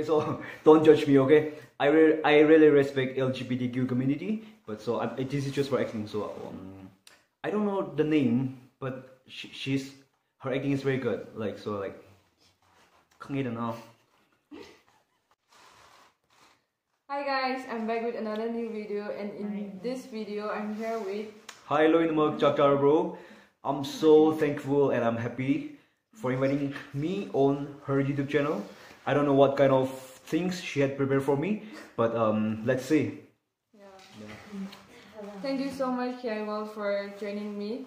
so don't judge me, okay? I really respect LGBTQ community, but so this is just for acting. So I don't know the name, but her acting is very good. Like so, like, now. Hi guys, I'm back with another new video, and in this video I'm here with Hi Loinamak Chakar bro. I'm so thankful and I'm happy for inviting me on her YouTube channel. I don't know what kind of things she had prepared for me, but let's see. Thank you so much, Kaiwal, for joining me.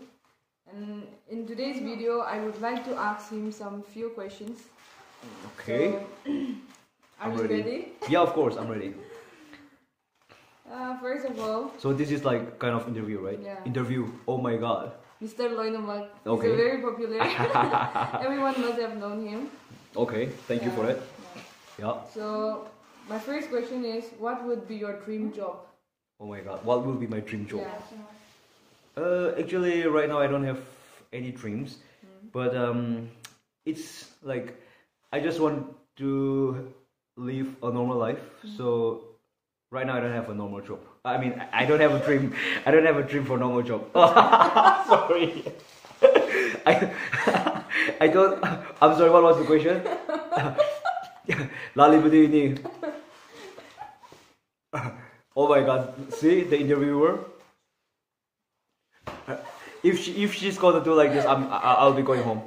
And in today's video, I would like to ask him some few questions. Okay. So, are you ready? Yeah, of course, I'm ready. First of all, so this is like kind of interview, right? Yeah. Interview. Oh my God. Mr.Loinamak. Okay. He's very popular. Everyone must have known him. Okay, thank you for that. Yeah. So my first question is, what would be your dream job? Oh my God, what will be my dream job? Yeah. Actually, right now I don't have any dreams, but it's like I just want to live a normal life. So right now I don't have a normal job. I mean, I don't have a dream. I don't have a dream for normal job. Sorry. I don't. I'm sorry. What was the question? Lali ini. Oh my God! See the interviewer. If she's gonna do like this, I'll be going home.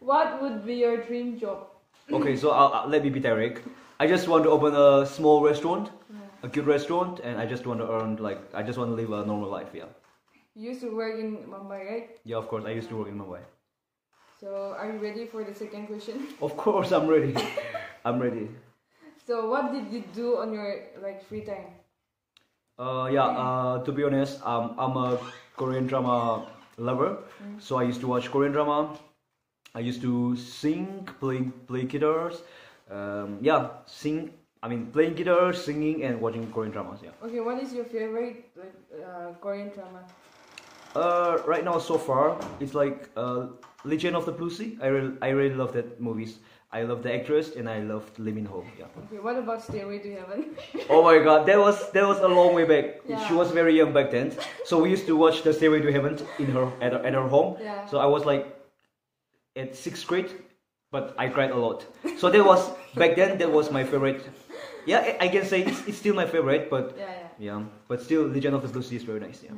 What would be your dream job? Okay, so let me be direct. I just want to open a small restaurant, a good restaurant, and I just want to earn I just want to live a normal life. Yeah. You used to work in Mumbai, right? Yeah, of course. I used to work in Mumbai. So, are you ready for the second question? Of course, I'm ready. I'm ready. So, what did you do on your free time? To be honest, I'm a Korean drama lover. So I used to watch Korean drama. I used to sing, play guitars. Playing guitar, singing, and watching Korean dramas. Yeah. Okay, what is your favorite Korean drama? Right now, so far, it's like Legend of the Blue Sea. I really love that movies. I love the actress and I love Lee Min Ho. Yeah. Okay, what about Stairway to Heaven? Oh my God, that was a long way back. Yeah. She was very young back then, so we used to watch the Stairway to Heaven at her home. Yeah. So I was like at 6th grade, but I cried a lot. So that was back then. That was my favorite. Yeah, I can say it's still my favorite, but yeah, but still Legend of the Blue Sea is very nice. Yeah.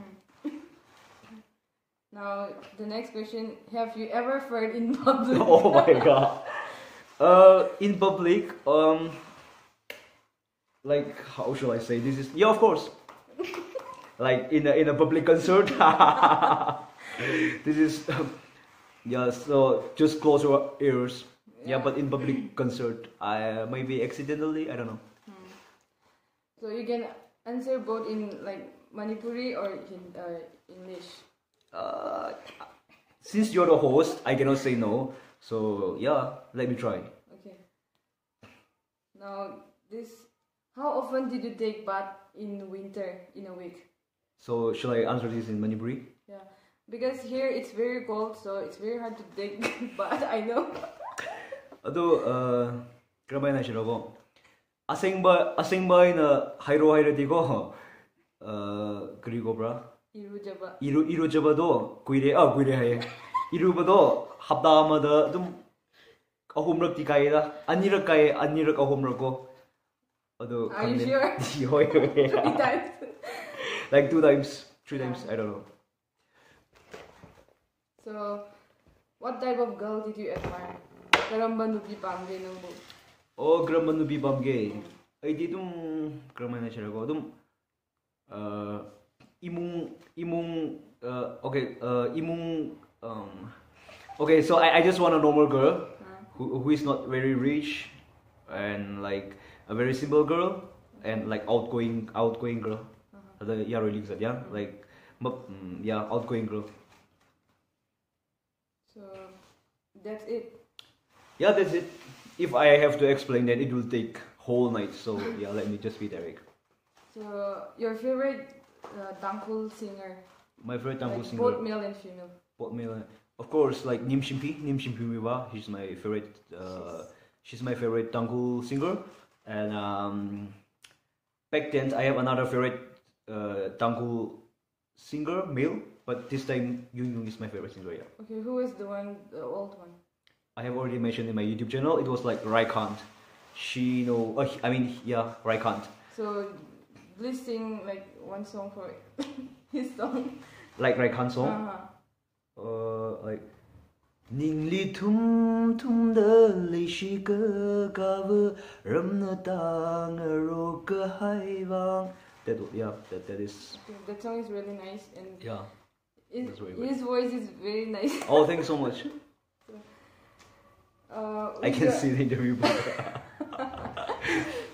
Now the next question: have you ever farted in public? Oh my God. In public, like how should I say this is? Yeah, of course. Like in a public concert. This is yeah. So just close your ears. Yeah, but in public concert, I maybe accidentally. I don't know. So you can answer both in Manipuri or in English. Since you're the host, I cannot say no. So yeah, let me try. Okay. Now how often did you take bath in winter in a week? So should I answer this in Manipuri? Yeah, because here it's very cold, so it's very hard to take bath. I know. 그러면 하시라고. 아생바이나 하이로디고 그리고 브라. 이루저바도 구이래 하예. 이루버도 합다마다 좀 어홈럭디 가이다. 안니럭 가이 안니럭 어홈럭고. Are you sure? 3 times. Like 2 times, 3 times, I don't know. So, what type of girl did you admire? Karamba nubi pamge nungbo? Oh, karamba nubi pamge. Ay 좀 그러면 하시라고 좀 okay, so I just want a normal girl who is not very rich and like a very simple girl and like outgoing girl. Yeah, really good. Yeah, like outgoing girl. So that's it. Yeah, that's it. If I have to explain that, it will take whole night. So yeah, let me just be direct. So your favorite Tangkul singer? My favorite Tangkul singer. Both male and female. Both male. Of course, like Nim Shimpi Wiwa. He's my favorite She's my favorite Tangul singer, and back then I have another favorite Tangul singer, male, but this time Yung is my favorite singer. Yeah. Okay, who is the old one? I have already mentioned in my YouTube channel. It was like Raikant. Raikant. So, please sing like one song for his song. Like Raikant song. Like. Ning li thum thum de li shi ge ga ve ram na tang ro ge hai wang. That is. Okay, that song is really nice, and yeah, his voice is very nice. Oh, thank you so much. I can see the interview.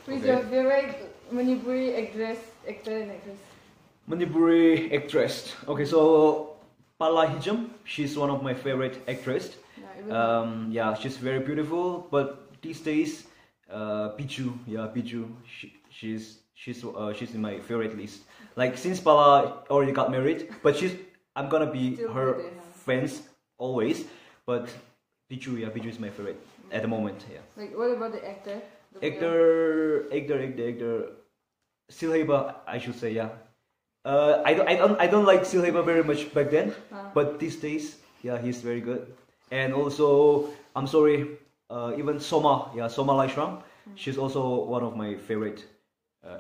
Who's your favorite Manipuri actor and actress? Manipuri actress. Okay, so Pala Hijam, she's one of my favorite actresses. Yeah, she's very beautiful. But these days, Pichu, she's in my favorite list. Like since Pala already got married, but I'm gonna be still her fans always. But Pichu is my favorite at the moment. Yeah. Like what about the actor? Actor. Silheba, I should say. Yeah. I don't like Silheba very much back then, but these days, yeah, he's very good. And also, I'm sorry, even Soma Leitrabi, she's also one of my favorite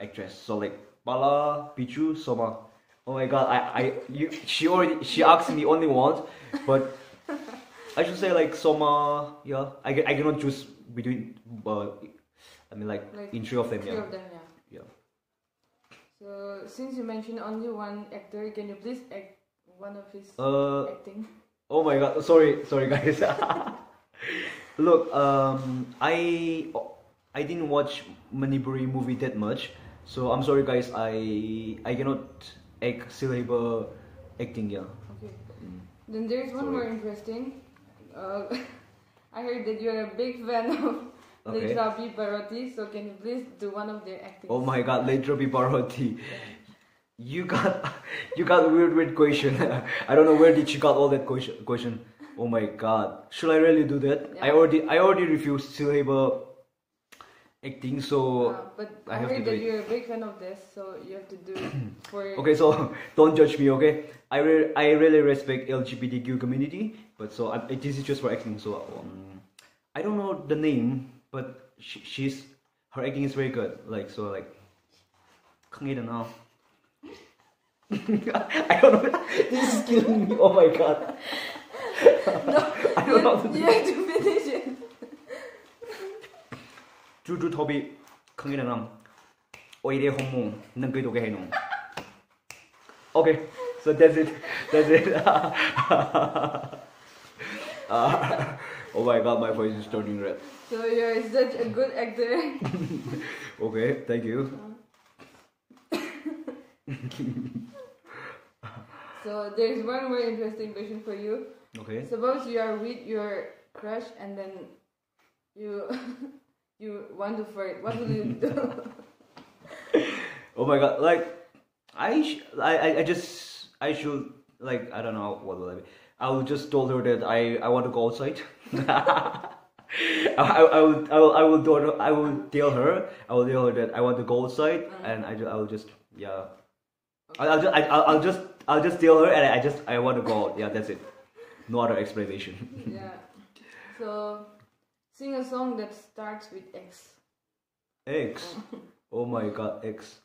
actress. So like Bala, Pichu, Soma. Oh my God, she asked me only once, but I should say like Soma. Yeah, I cannot choose between. I mean like in three of them. Three of them, yeah. So, since you mentioned only one actor, can you please act one of his acting? Oh my God! Sorry guys. Look, I didn't watch Manipuri movie that much, so I'm sorry guys. I cannot act Silheba acting. Yeah. Okay. Then there's one more interesting. I heard that you're a big fan of Leitrabi Parody, so can you please do one of their acting? Oh my God, Leitrabi Parody. You got weird question. I don't know where did she got all that question. Oh my God, should I really do that? Yeah. I already refused Silheba acting, so but I heard that you're a big fan of this, so you have to do it for. Okay, so don't judge me, okay? I really respect LGBTQ community, but so this is just for acting. So I don't know the name. But her acting is very good. Like so, like, I don't know. I don't know. This is killing me. Oh my God. No, I don't know. You have to finish it. True Toby, Kanginam. Oide Homo, Nangito Gaheno. Okay, so that's it. Oh my God, my voice is turning red. So you're such a good actor. Okay, thank you. So there's one more interesting question for you. Okay. Suppose you are with your crush and then you want to flirt. What will you do? Oh my God! Like I should like I don't know what will I be. I will just told her that I want to go outside. I will tell her that I want to go outside, and I will just yeah. I'll just tell her, and I want to go out. Yeah, that's it. No other explanation. Yeah. So sing a song that starts with X. X. Oh my God, X.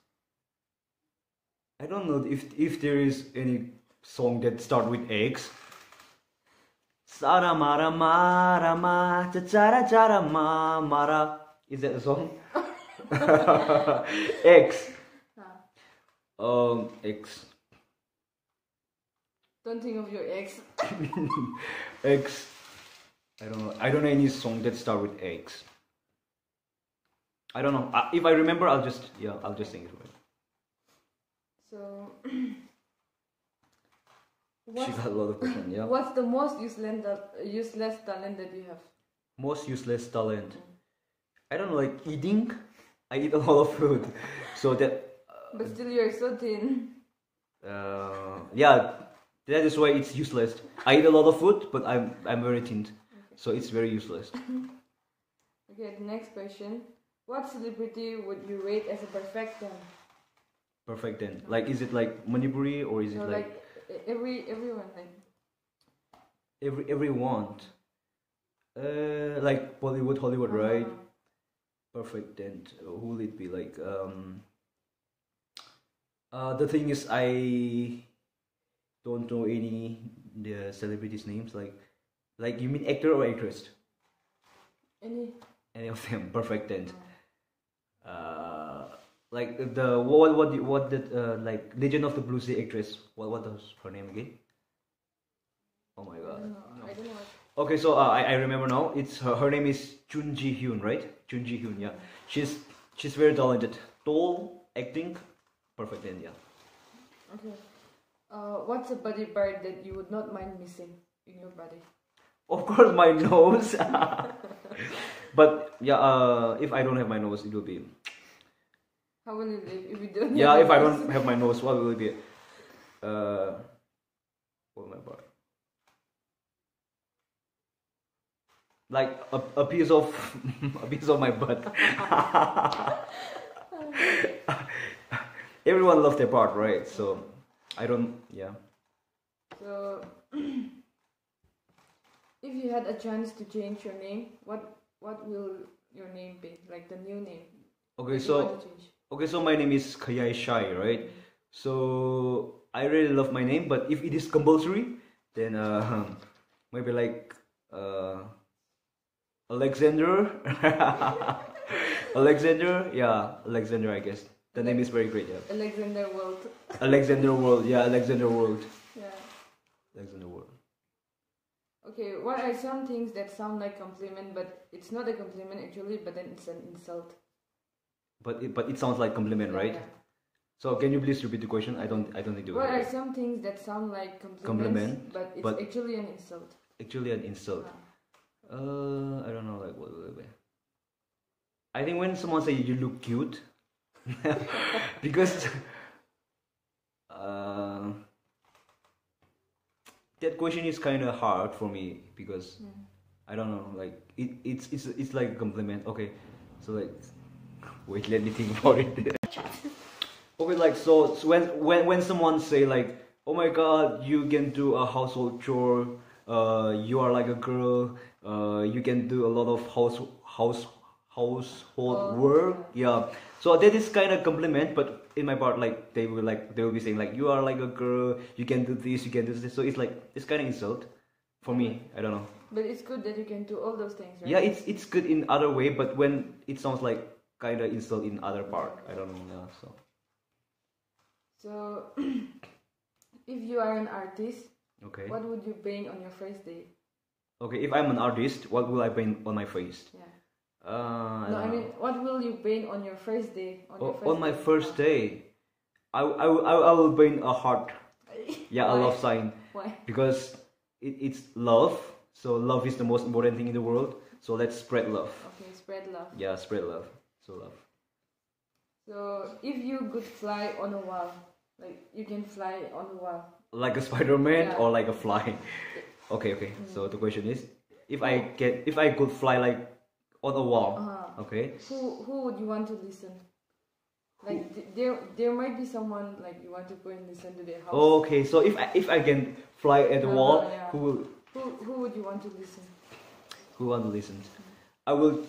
I don't know if there is any song that start with X. Sara mara mara ma chara chara ma mara. Is that a song? X. X. Don't think of your ex. X. I don't know. I don't know any song that start with X. I don't know. If I remember, I'll just sing it. So. She got a lot of questions, yeah. What's the most useless talent that you have? Most useless talent? I don't know, like eating. I eat a lot of food, so that. But still, you're so thin. Yeah, that is why it's useless. I eat a lot of food, but I'm very thin, so it's very useless. Okay, the next question. What celebrity would you rate as a perfect 10? Perfect 10. Like, is it like Manipuri or is it like everyone everyone? Like Bollywood, Hollywood, right? Perfect 10. Who will it be? Like, the thing is, I don't know any the celebrities' names. Like you mean actor or actress? Any of them. Perfect 10. Like the what did like Legend of the Blue Sea actress? What was her name again? Oh my god. I don't know. Okay, so I remember now. It's her name is Chun Ji Hyun, right? Chun Ji Hyun, yeah. She's very talented. Tall, acting, perfect 10, yeah. Okay. What's a body part that you would not mind missing in your body? Of course, my nose. But yeah, if I don't have my nose, it will be. How will you live if you don't? Yeah, if I don't have my nose, what will it be? What my body? Like a piece of a piece of my butt. Everyone loves their part, right? So I don't. Yeah. So if you had a chance to change your name, what will your name be? Like the new name. Okay, so my name is Kayai Shai, right? So I really love my name, but if it is compulsory, then maybe like Alexander. Alexander, yeah, Alexander, I guess. The name is very great, yeah. Alexander World. Alexander World, yeah, Alexander World. Yeah. Alexander World. Okay, what are some things that sound like compliment, but it's not a compliment actually, but then it's an insult? But it sounds like compliment, right? Yeah. So can you please repeat the question? I don't think you. What are some things that sound like compliments, but it's actually an insult? Actually an insult. I don't know, like what will it be? I think when someone say you look cute, because that question is kind of hard for me because I don't know, like it's like a compliment. Okay, so like wait, let me think about it. Okay, like so when someone say like, oh my god, you can do a household chore, you are like a girl, you can do a lot of household work, yeah. So that is kind of compliment, but in my part, like they will be saying like, you are like a girl, you can do this, you can do this. So it's like it's kind of insult for me. I don't know. But it's good that you can do all those things, right? Yeah, it's good in other way, but when it sounds like kind of insult in other part, I don't know. Yeah, so if you are an artist, okay, what would you paint on your first day? Okay, if I'm an artist, what will I paint on my face? Yeah. I mean, what will you paint on your first day? On my first day, I will paint a heart. Yeah, a love sign. Why? Because it's love. So love is the most important thing in the world. So let's spread love. Okay, spread love. Yeah, spread love. So love. So if you could fly on a wall, like you can fly on a wall. Like a Spider-Man or like a fly? Okay. So the question is, if I could fly like on a wall, okay. Who would you want to listen? Like there might be someone like you want to go and listen to their house. Okay, so if I can fly at the wall, who would you want to listen? Who want to listen? I will.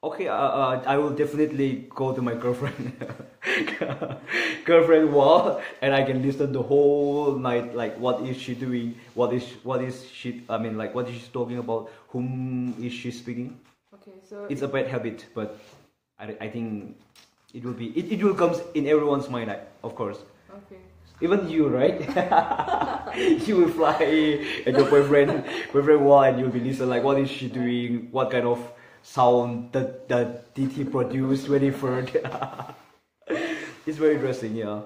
Okay, I will definitely go to my girlfriend wall, and I can listen the whole night. Like, what is she doing? What is she? I mean, like, what is she talking about? Whom is she speaking? Okay, so it's a bad habit, but I think it will be. It will come in everyone's mind, of course. Okay. Even you, right? You will fly at your boyfriend wall, and you'll be listening. Like, what is she doing? What kind of sound that did he produce when he farted? It's very interesting, yeah.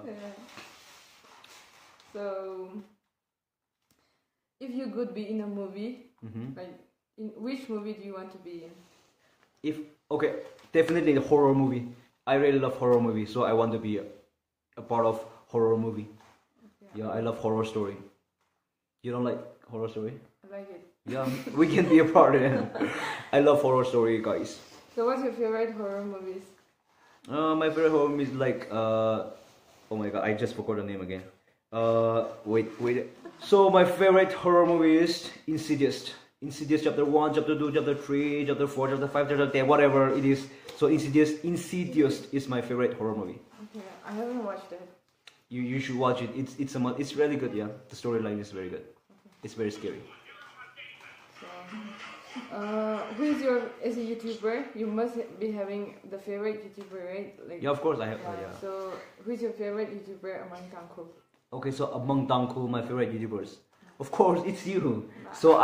So, if you could be in a movie, like in which movie do you want to be in? Definitely a horror movie. I really love horror movies, so I want to be a part of horror movie. Okay. Yeah, I love horror story. You don't like horror story? I like it. Yeah, we can be a part of it. I love horror story, guys. So what's your favorite horror movies? My favorite horror movie is like oh my god, I just forgot the name again. Wait. So my favorite horror movie is Insidious. Insidious chapter 1, chapter 2, chapter 3, chapter 4, chapter 5, chapter 10, whatever it is. So Insidious is my favorite horror movie. Okay, I haven't watched it. You should watch it. It's really good, yeah. The storyline is very good. Okay. It's very scary. So who is your as a YouTuber? You must be having the favorite YouTuber, right? Like, yeah, of course I have. Yeah. So who is your favorite YouTuber among Tangko? Okay, so among Tangko, my favorite YouTubers, of course it's you. So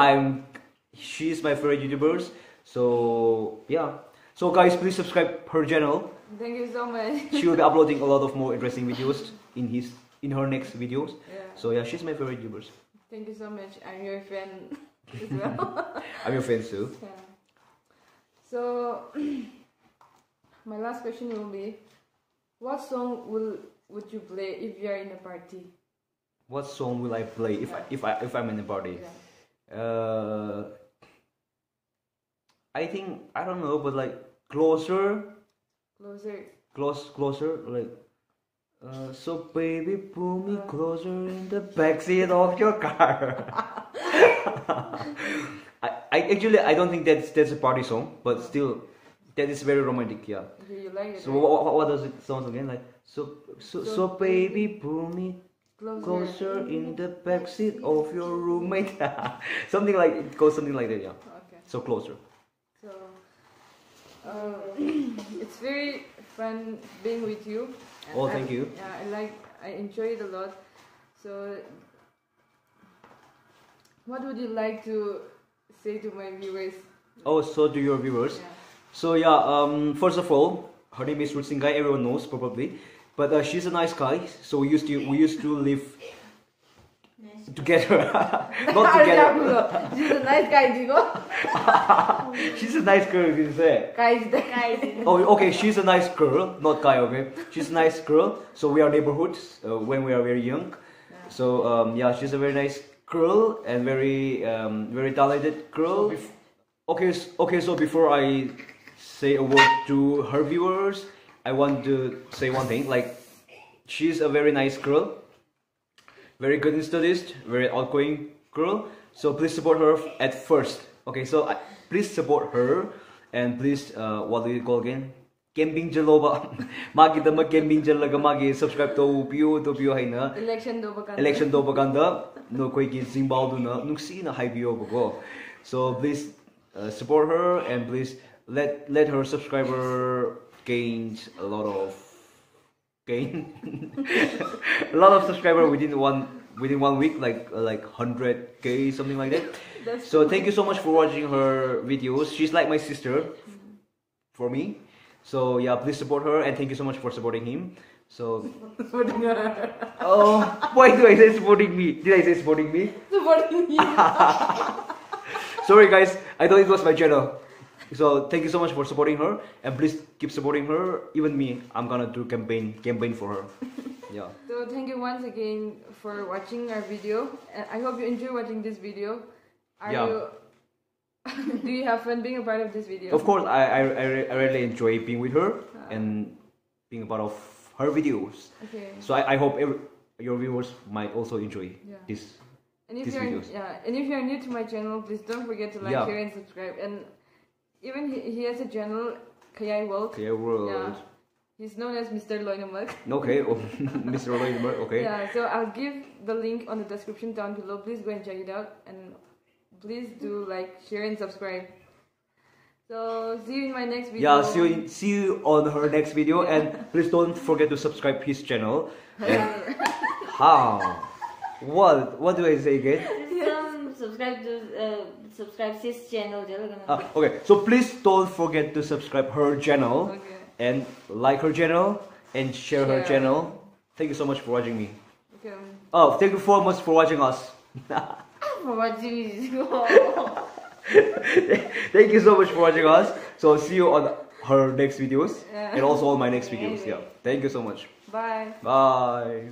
she's my favorite YouTubers. So yeah. So guys, please subscribe her channel. Thank you so much. She will be uploading a lot of more interesting videos in her next videos. Yeah. So yeah, she's my favorite YouTubers. Thank you so much. I'm your fan as well. I'm your fan too. Yeah. So my last question will be, what song would you play if you are in a party? What song will I play if I'm in a party? Yeah. I think I don't know, but like closer, like. So baby, pull me closer in the backseat of your car. I don't think that's a party song, but still, that is very romantic, yeah. Do you like it? So what does it sound again like? So baby, pull me closer in the backseat of your roommate. Something like it goes something like that, yeah. Okay. So closer. So it's very fun being with you. Oh, thank you. Yeah, I enjoy it a lot. So, what would you like to say to my viewers? Oh, so to your viewers. Yeah. So yeah, first of all, her name is Rutsingai. Everyone knows probably, but she's a nice guy. So we used to live together. Not together. She's a nice guy, Jigo. She's a nice girl, you can say. Guys. Oh, okay. She's a nice girl, not guy. Okay, she's a nice girl. So we are neighborhoods when we are very young. Yeah. So yeah, she's a very nice girl and very talented girl. Okay. So before I say a word to her viewers, I want to say one thing. Like, she's a very nice girl. Very good in studies, very outgoing girl. So please support her at first. Okay, so please support her and please what do you call again? Camping jaloba. Magi dama camping jalaga magi subscribe to pio haina. Election do baganda no koi ki zimbal na nuksi na hai bio bago. So please support her and please let her subscriber gain a lot of subscriber within one week, like 100K, something like that. So thank you so much for watching her videos. She's like my sister for me. So yeah, please support her and thank you so much for supporting him. So supporting her. Oh, why do I say supporting me? Did I say supporting me? Supporting me. Sorry guys, I thought it was my channel. So thank you so much for supporting her and please keep supporting her. Even me, I'm gonna do campaign for her. Yeah. So thank you once again for watching our video. I hope you enjoy watching this video. Do you have fun being a part of this video? Of course, I really enjoy being with her and being a part of her videos. Okay. So I hope your viewers might also enjoy this. And if videos. And if you're new to my channel, please don't forget to like, share, and subscribe. And even he has a channel, Kayai World. Yeah. He's known as Mr.Loinamak. Okay, Mr.Loinamak. Okay. Yeah. So I'll give the link on the description down below. Please go and check it out, and please do like, share, and subscribe. So see you in my next video. Yeah, see you on her next video, and please don't forget to subscribe his channel. And how? What do I say again? Subscribe his channel. Okay, so please don't forget to subscribe her channel and like her channel and share her channel. Thank you so much for watching me. Okay. Oh, thank you so much for watching us. For watching. Thank you so much for watching us. So see you on her next videos and also on my next videos. Yeah. Thank you so much. Bye. Bye.